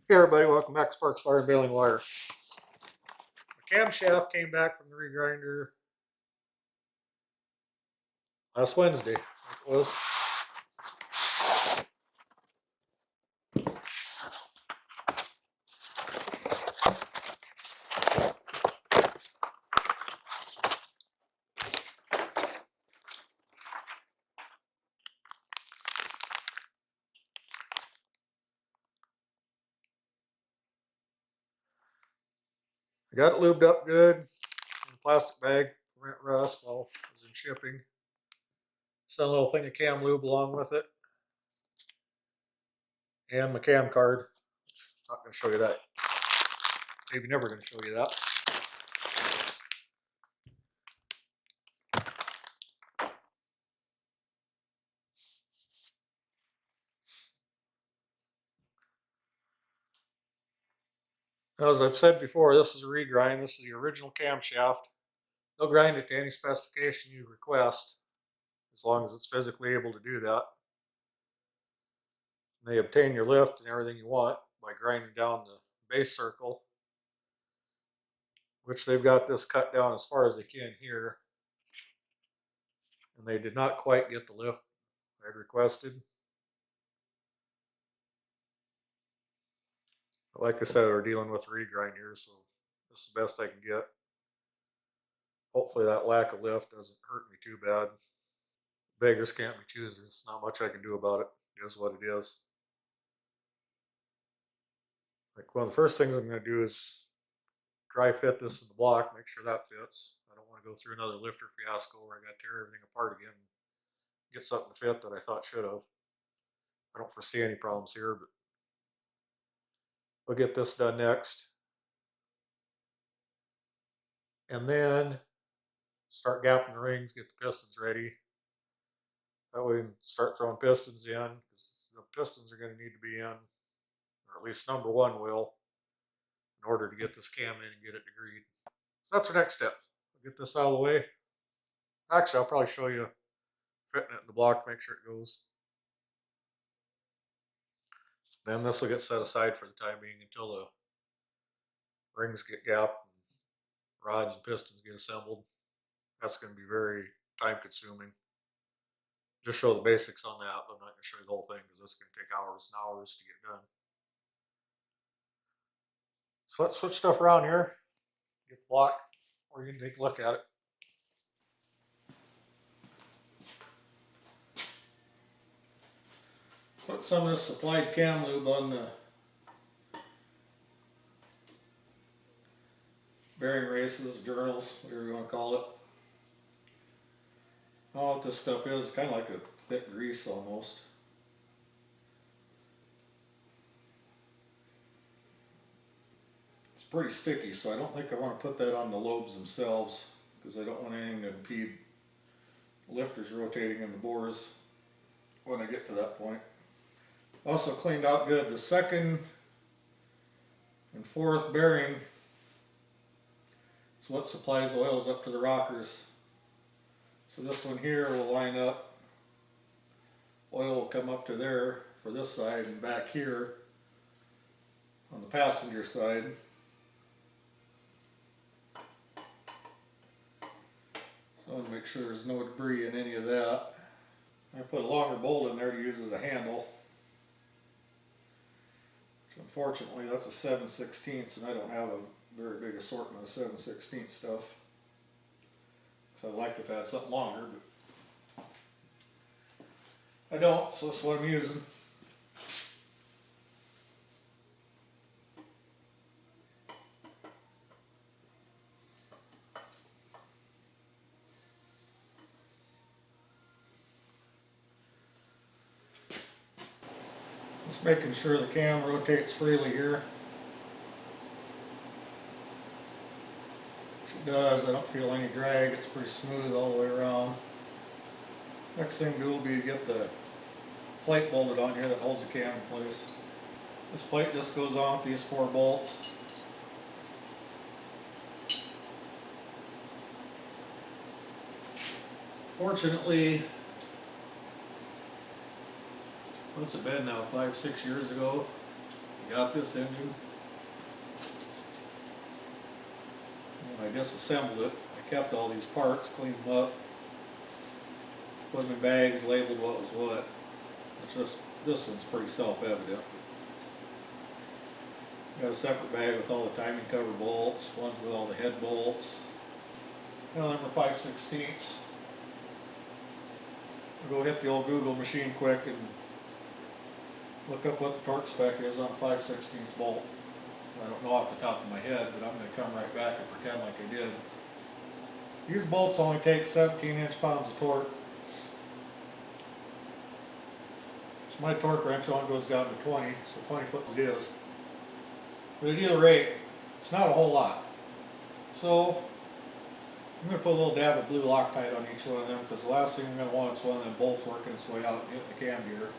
Hey everybody, welcome back to Sparks Fire and Baling Wire. The camshaft came back from the regrinder last Wednesday. It was. I got it lubed up good in a plastic bag, prevent rust while it was in shipping. Sent a little thing of cam lube along with it. And my cam card. Not going to show you that. Maybe never going to show you that. As I've said before, this is a regrind. This is the original camshaft. They'll grind it to any specification you request, as long as it's physically able to do that. And they obtain your lift and everything you want by grinding down the base circle, which they've got this cut down as far as they can here. And they did not quite get the lift I'd requested. But like I said, we're dealing with a regrind here, so this is the best I can get. Hopefully that lack of lift doesn't hurt me too bad. Beggars can't be choosers. Not much I can do about it. It is what it is. Like one of the first things I'm going to do is dry fit this in the block, make sure that fits. I don't want to go through another lifter fiasco where I got to tear everything apart again and get something to fit that I thought should have. I don't foresee any problems here, but we'll get this done next. And then start gapping the rings, get the pistons ready. That way we can start throwing pistons in, because the pistons are going to need to be in, or at least number one will, in order to get this cam in and get it degreed. So that's our next step. We'll get this out of the way. Actually, I'll probably show you fitting it in the block, make sure it goes. Then this will get set aside for the time being until the rings get gapped and rods and pistons get assembled. That's going to be very time consuming. Just show the basics on that, but I'm not going to show you the whole thing because it's going to take hours and hours to get done. So let's switch stuff around here. Get the block, or you can take a look at it. Put some of this supplied cam lube on the bearing races, journals, whatever you want to call it. I don't know what this stuff is. It's kind of like a thick grease almost. It's pretty sticky, so I don't think I want to put that on the lobes themselves, because I don't want anything to impede lifters rotating in the bores when I get to that point. Also cleaned out good the second and fourth bearing. It's what supplies oils up to the rockers. So this one here will line up. Oil will come up to there for this side, and back here on the passenger side. So I want to make sure there's no debris in any of that. I put a longer bolt in there to use as a handle. Unfortunately, that's a 7/16, and I don't have a very big assortment of 7/16 stuff. So I'd like to have had something longer, but I don't, so that's what I'm using. Just making sure the cam rotates freely here. Which it does. I don't feel any drag. It's pretty smooth all the way around. Next thing to do will be to get the plate bolted on here that holds the cam in place. This plate just goes on with these 4 bolts. Fortunately, what's it been now, 5-6 years ago, got this engine. And I disassembled it. I kept all these parts, cleaned them up, put them in bags, labeled what was what. It's just, this one's pretty self-evident. Got a separate bag with all the timing cover bolts, ones with all the head bolts. And them are 5/16. I'll go hit the old Google machine quick and look up what the torque spec is on a 5/16 bolt. I don't know off the top of my head, but I'm going to come right back and pretend like I did. These bolts only take 17 inch-pounds of torque. So my torque wrench only goes down to 20, so 20 foot it is. But at either rate, it's not a whole lot. So I'm going to put a little dab of blue Loctite on each one of them, because the last thing I'm going to want is one of them bolts working its way out and hitting the cam gear.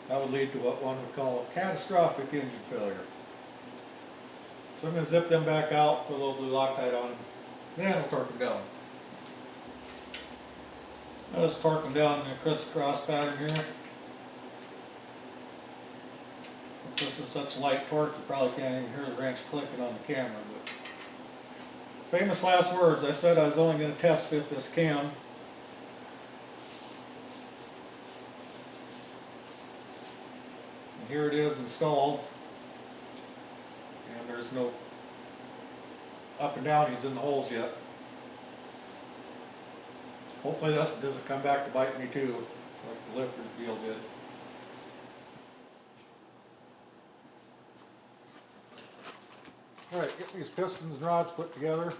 That would lead to what one would call a catastrophic engine failure. So I'm going to zip them back out, put a little blue Loctite on them, then I'll torque them down. I'll just torque them down in a crisscross pattern here. Since this is such light torque, you probably can't even hear the wrench clicking on the camera. But famous last words, I said I was only going to test fit this cam. And here it is installed. And there's no up and downies in the holes yet. Hopefully this doesn't come back to bite me too, like the lifter's deal did. Alright, get these pistons and rods put together.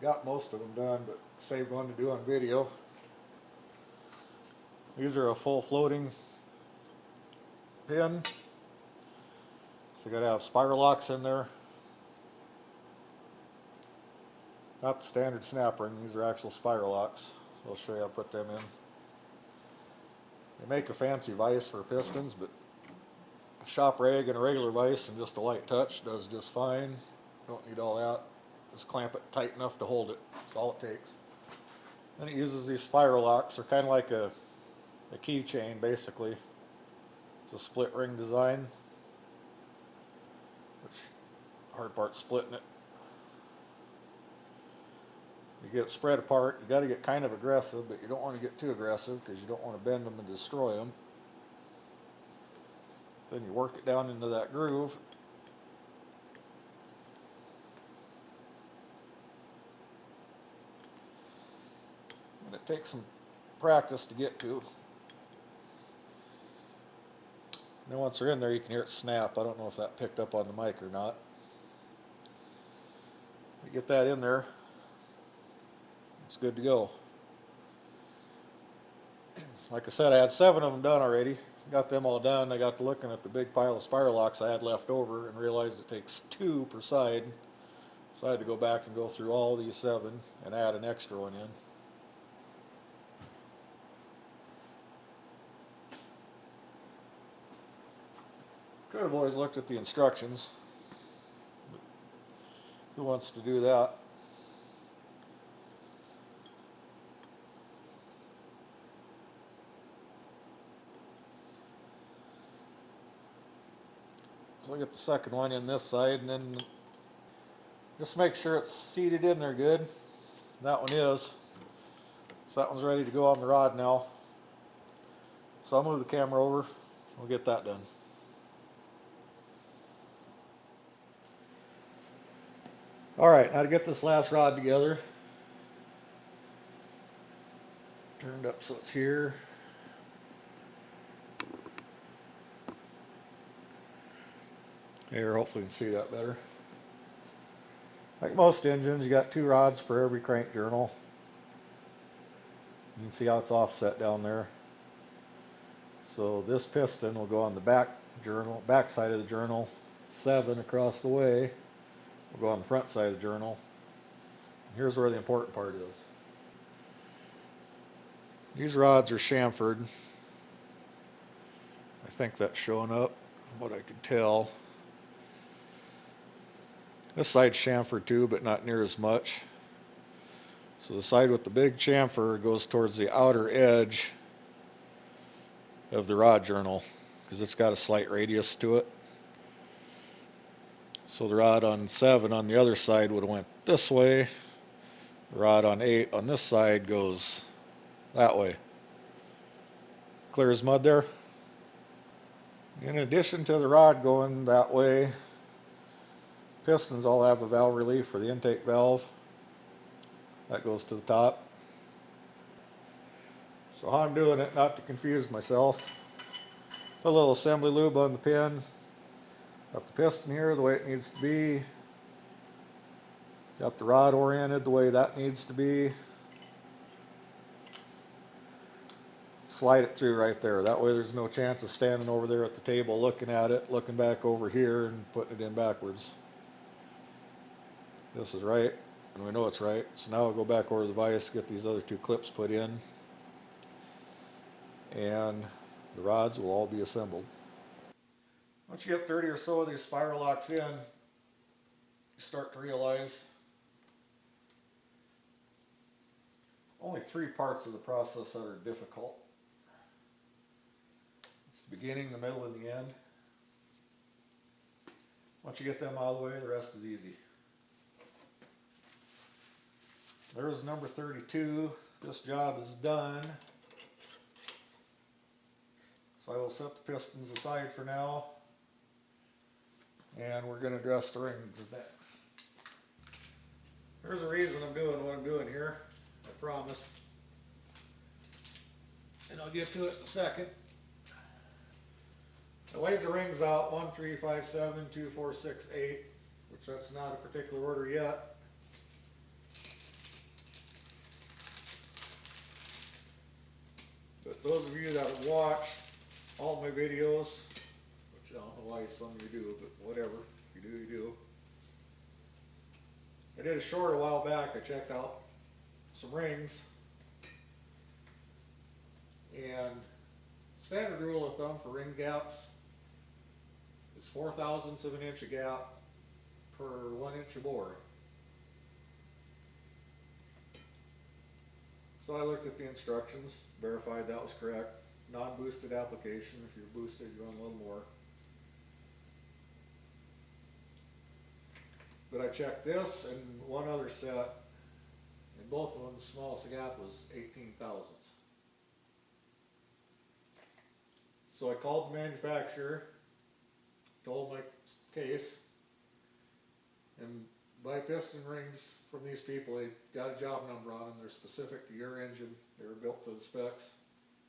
Got most of them done, but saved one to do on video. These are a full floating pin. So you gotta have spiral locks in there. Not the standard snap ring, these are actual spiral locks. So I'll show you how to put them in. They make a fancy vise for pistons, but a shop rag and a regular vise and just a light touch does just fine. Don't need all that. Just clamp it tight enough to hold it. That's all it takes. Then it uses these spiral locks. They're kind of like a keychain basically. It's a split ring design. Which hard part's splitting it. You get it spread apart. You got to get kind of aggressive, but you don't want to get too aggressive because you don't want to bend them and destroy them. Then you work it down into that groove. And it takes some practice to get to. And then once they're in there, you can hear it snap. I don't know if that picked up on the mic or not. You get that in there, it's good to go. Like I said, I had 7 of them done already. Got them all done. I got to looking at the big pile of spiral locks I had left over and realized it takes 2 per side. So I had to go back and go through all these 7 and add an extra one in. Could have always looked at the instructions, but who wants to do that? So I'll get the second one in this side, and then just make sure it's seated in there good. That one is. So that one's ready to go on the rod now. So I'll move the camera over. We'll get that done. Alright, now to get this last rod together. Turned up so it's here. Here, hopefully you can see that better. Like most engines, you got 2 rods for every crank journal. You can see how it's offset down there. So this piston will go on the back side of the journal, 7 across the way. Will go on the front side of the journal. And here's where the important part is. These rods are chamfered. I think that's showing up, from what I can tell. This side's chamfered too, but not near as much. So the side with the big chamfer goes towards the outer edge of the rod journal because it's got a slight radius to it. So the rod on 7 on the other side would have went this way. The rod on 8 on this side goes that way. Clear as mud there. In addition to the rod going that way, pistons all have a valve relief for the intake valve. That goes to the top. So how I'm doing it, not to confuse myself. Put a little assembly lube on the pin. Got the piston here the way it needs to be. Got the rod oriented the way that needs to be. Slide it through right there. That way there's no chance of standing over there at the table looking at it, looking back over here and putting it in backwards. This is right, and we know it's right. So now I'll go back over to the vise, get these other 2 clips put in, and the rods will all be assembled. Once you get 30 or so of these spiral locks in, you start to realize only 3 parts of the process that are difficult. It's the beginning, the middle, and the end. Once you get them out of the way, the rest is easy. There's number 32. This job is done. So I will set the pistons aside for now. And we're going to address the rings next. There's a reason I'm doing what I'm doing here. I promise. And I'll get to it in a second. I laid the rings out 1, 3, 5, 7, 2, 4, 6, 8, which that's not a particular order yet. But those of you that have watched all my videos, which I don't know why some of you do, but whatever, if you do, you do. I did a short a while back. I checked out some rings, and standard rule of thumb for ring gaps is 4/1000ths of an inch a gap per 1 inch of bore. So I looked at the instructions, verified that was correct. Non-boosted application. If you're boosted, you run a little more. But I checked this and one other set, and both of them, the smallest gap was 18/1000ths. So I called the manufacturer, told my case, and buy piston rings from these people. They got a job number on them. They're specific to your engine. They were built to the specs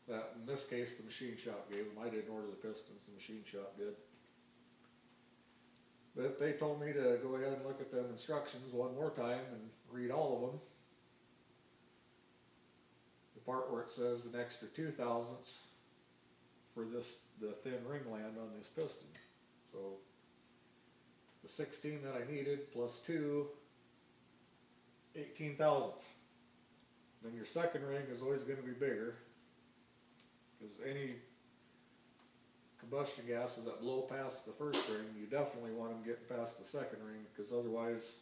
that, in this case, the machine shop gave them. I didn't order the pistons, the machine shop did. But they told me to go ahead and look at them instructions one more time and read all of them. The part where it says an extra 2/1000ths for this, the thin ring land on this piston. So the 16 that I needed plus 2, 18/1000ths. Then your second ring is always going to be bigger, because any combustion gases that blow past the first ring, you definitely want them getting past the second ring, because otherwise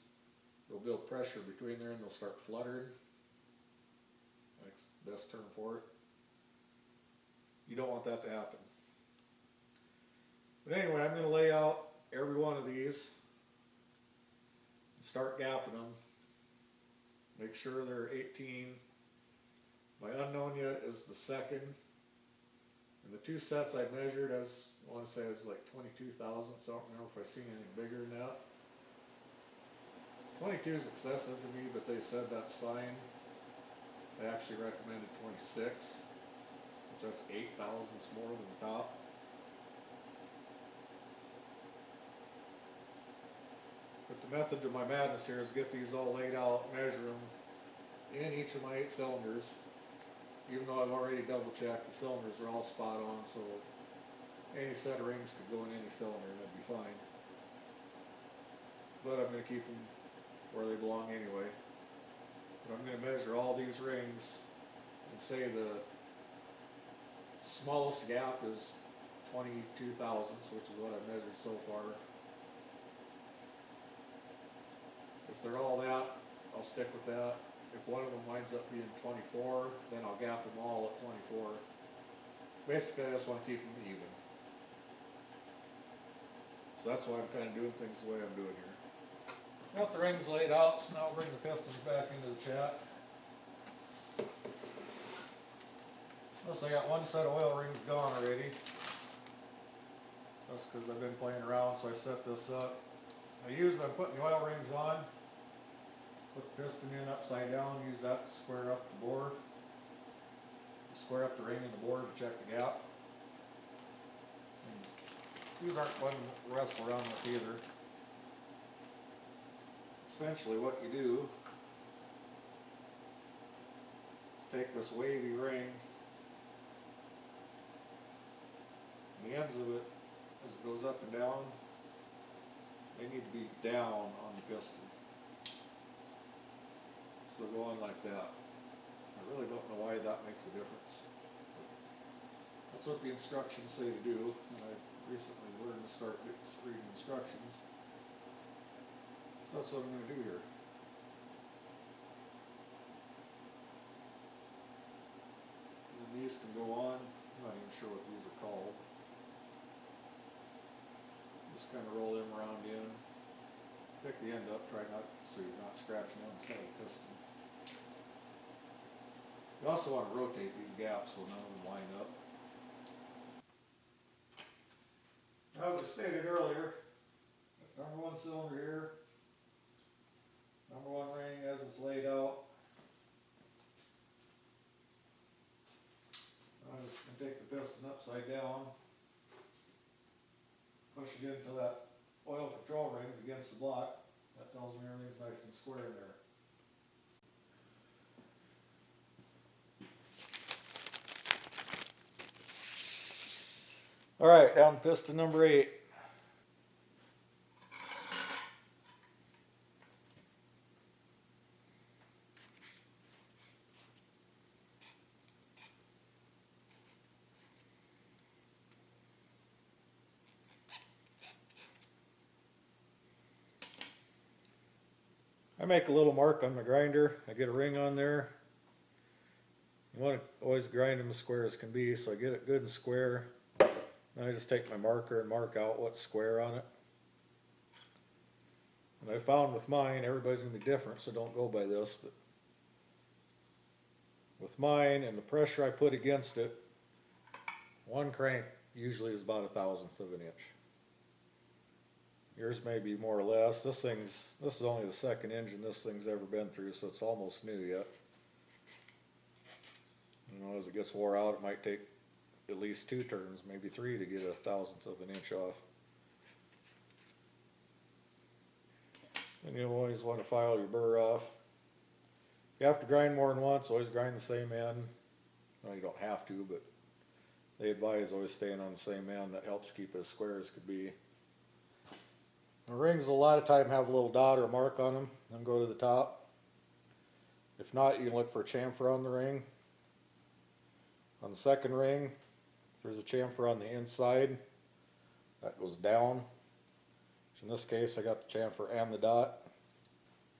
they'll build pressure between there and they'll start fluttering. That's the best term for it. You don't want that to happen. But anyway, I'm going to lay out every one of these and start gapping them. Make sure they're 18. My unknown yet is the second. And the 2 sets I measured, as I want to say, it's like 22/1000ths. I don't remember if I seen anything bigger than that. 22 is excessive to me, but they said that's fine. They actually recommended 26, which that's 8/1000ths more than the top. But the method to my madness here is get these all laid out, measure them in each of my 8 cylinders. Even though I've already double checked, the cylinders are all spot on, so any set of rings could go in any cylinder and that'd be fine. But I'm going to keep them where they belong anyway. But I'm going to measure all these rings and say the smallest gap is 22/1000ths, which is what I've measured so far. If they're all that, I'll stick with that. If one of them winds up being 24, then I'll gap them all at 24. Basically, I just want to keep them even. So that's why I'm kind of doing things the way I'm doing here. Got the rings laid out, so now I'll bring the pistons back into the chat. Plus I got one set of oil rings gone already. That's because I've been playing around, so I set this up. I'm putting the oil rings on, put the piston in upside down, use that to square up the bore. Square up the ring in the bore to check the gap. And these aren't fun to wrestle around with either. Essentially what you do is take this wavy ring, and the ends of it, as it goes up and down, they need to be down on the piston. So going like that. I really don't know why that makes a difference. That's what the instructions say to do, and I recently learned to start reading instructions. So that's what I'm going to do here. And these can go on. I'm not even sure what these are called. Just kind of roll them around in. Pick the end up, try not so you're not scratching on the side of the piston. You also want to rotate these gaps so none of them line up. Now, as I stated earlier, number one cylinder here, number one ring as it's laid out. I'm just going to take the piston upside down, push it into that oil control rings against the block. That tells me everything's nice and square in there. Alright, down to piston number 8. I make a little mark on my grinder. I get a ring on there. You want to always grind them as square as can be, so I get it good and square. Then I just take my marker and mark out what's square on it. And I found with mine, everybody's going to be different, so don't go by this, but with mine and the pressure I put against it, one crank usually is about 1/1000th of an inch. Yours may be more or less. This is only the second engine this thing's ever been through, so it's almost new yet. You know, as it gets wore out, it might take at least 2 turns, maybe 3 to get 1/1000th of an inch off. And you always want to file your burr off. If you have to grind more than once, always grind the same end. Well, you don't have to, but they advise always staying on the same end. That helps keep it as square as could be. The rings a lot of time have a little dot or a mark on them, then go to the top. If not, you can look for a chamfer on the ring. On the second ring, if there's a chamfer on the inside, that goes down. In this case, I got the chamfer and the dot.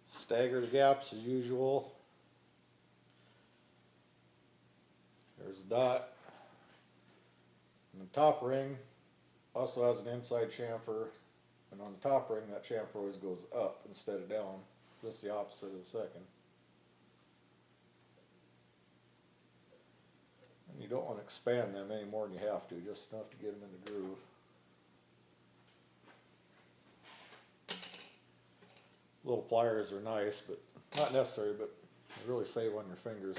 Stagger the gaps as usual. There's the dot. And the top ring also has an inside chamfer. And on the top ring, that chamfer always goes up instead of down. Just the opposite of the second. And you don't want to expand them any more than you have to, just enough to get them in the groove. Little pliers are nice, but not necessary, but they really save on your fingers.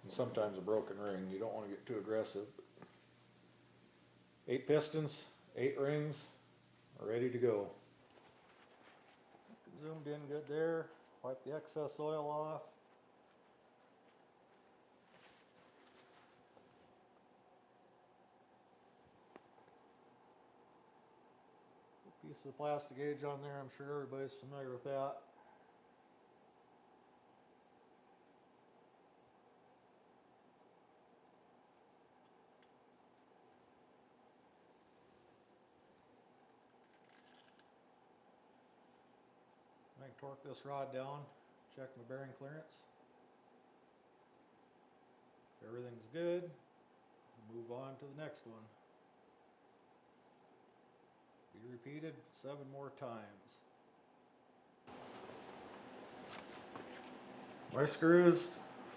And sometimes a broken ring, you don't want to get too aggressive. 8 pistons, 8 rings, are ready to go. Zoomed in good there. Wipe the excess oil off. Piece of the plastic gauge on there, I'm sure everybody's familiar with that. I can torque this rod down, check my bearing clearance. If everything's good, move on to the next one. Be repeated 7 more times. My screws,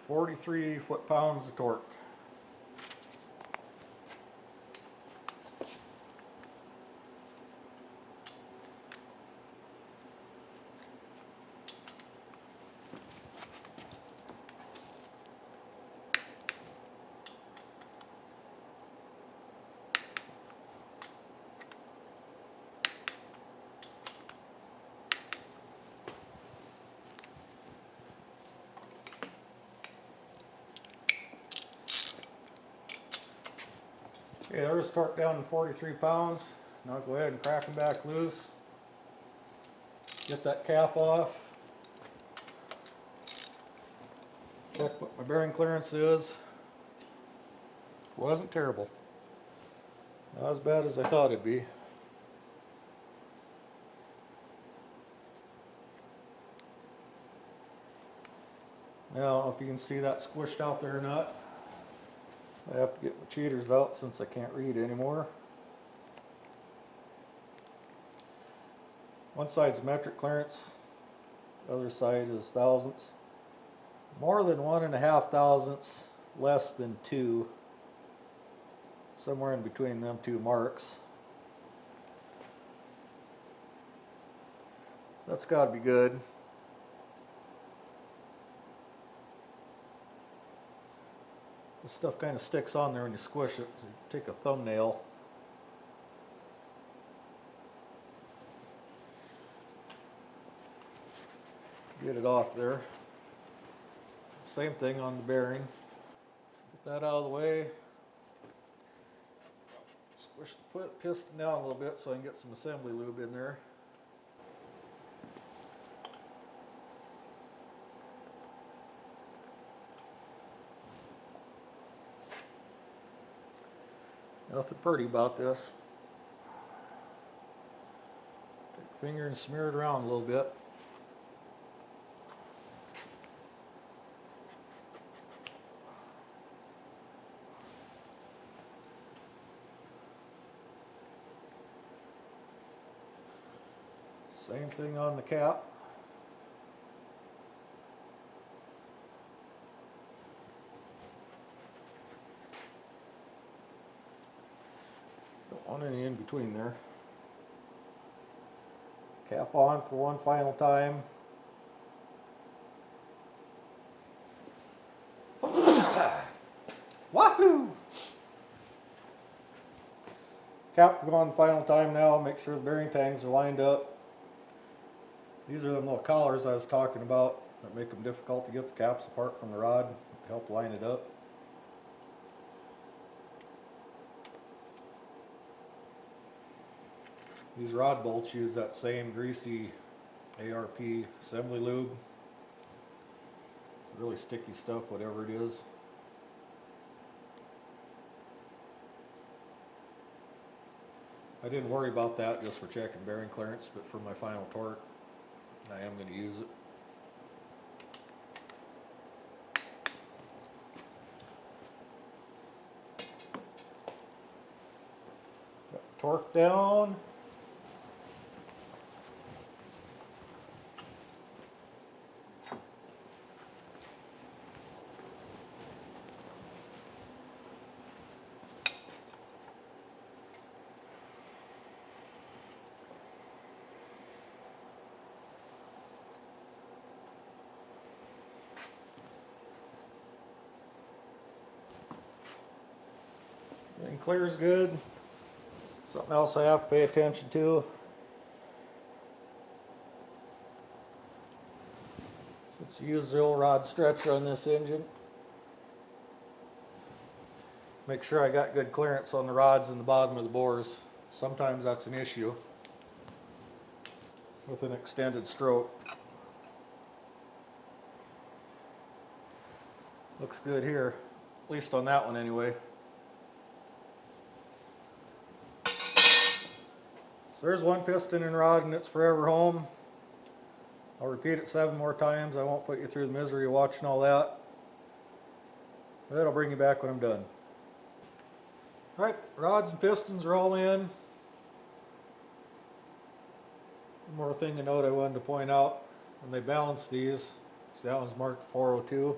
43 foot-pounds of torque. Okay, there's torque down to 43 pounds. Now go ahead and crack them back loose. Get that cap off. Check what my bearing clearance is. Wasn't terrible. Not as bad as I thought it'd be. Now, I don't know if you can see that squished out there or not. I have to get my cheaters out since I can't read anymore. One side's metric clearance, the other side is thousandths. More than 1.5 thousandths, less than 2. Somewhere in between them two marks. That's got to be good. This stuff kind of sticks on there when you squish it. So you take a thumbnail. Get it off there. Same thing on the bearing. Get that out of the way. Squish the piston down a little bit so I can get some assembly lube in there. Nothing pretty about this. Take a finger and smear it around a little bit. Same thing on the cap. Don't want any in between there. Cap on for one final time. Wahoo! Cap go on final time now. Make sure the bearing tangs are lined up. These are the little collars I was talking about that make them difficult to get the caps apart from the rod to help line it up. These rod bolts use that same greasy ARP assembly lube. Really sticky stuff, whatever it is. I didn't worry about that just for checking bearing clearance, but for my final torque, I am going to use it. Got the torque down. Everything clears good. Something else I have to pay attention to. Since you use the old rod stretcher on this engine, make sure I got good clearance on the rods in the bottom of the bores. Sometimes that's an issue with an extended stroke. Looks good here, at least on that one anyway. So there's one piston and rod and it's forever home. I'll repeat it 7 more times. I won't put you through the misery of watching all that. That'll bring you back when I'm done. Alright, rods and pistons are all in. One more thing to note I wanted to point out, when they balance these, see that one's marked 402.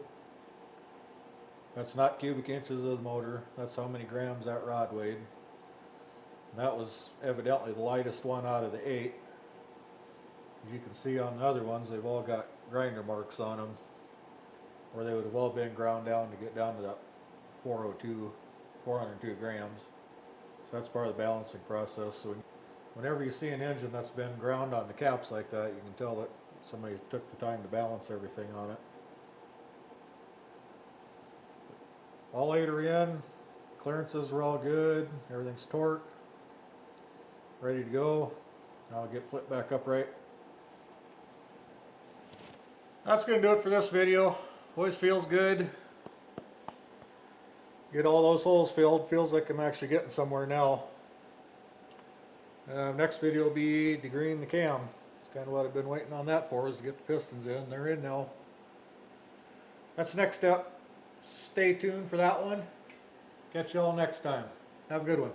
That's not cubic inches of the motor, that's how many grams that rod weighed. And that was evidently the lightest one out of the 8. As you can see on the other ones, they've all got grinder marks on them, where they would have all been ground down to get down to that 402 grams. So that's part of the balancing process. So whenever you see an engine that's been ground on the caps like that, you can tell that somebody took the time to balance everything on it. All 8 are in, clearances are all good, everything's torqued, ready to go. Now I'll get flipped back upright. That's going to do it for this video. Always feels good. Get all those holes filled. Feels like I'm actually getting somewhere now. Next video will be degreasing the cam. It's kind of what I've been waiting on that for, is to get the pistons in. They're in now. That's the next step. Stay tuned for that one. Catch y'all next time. Have a good one.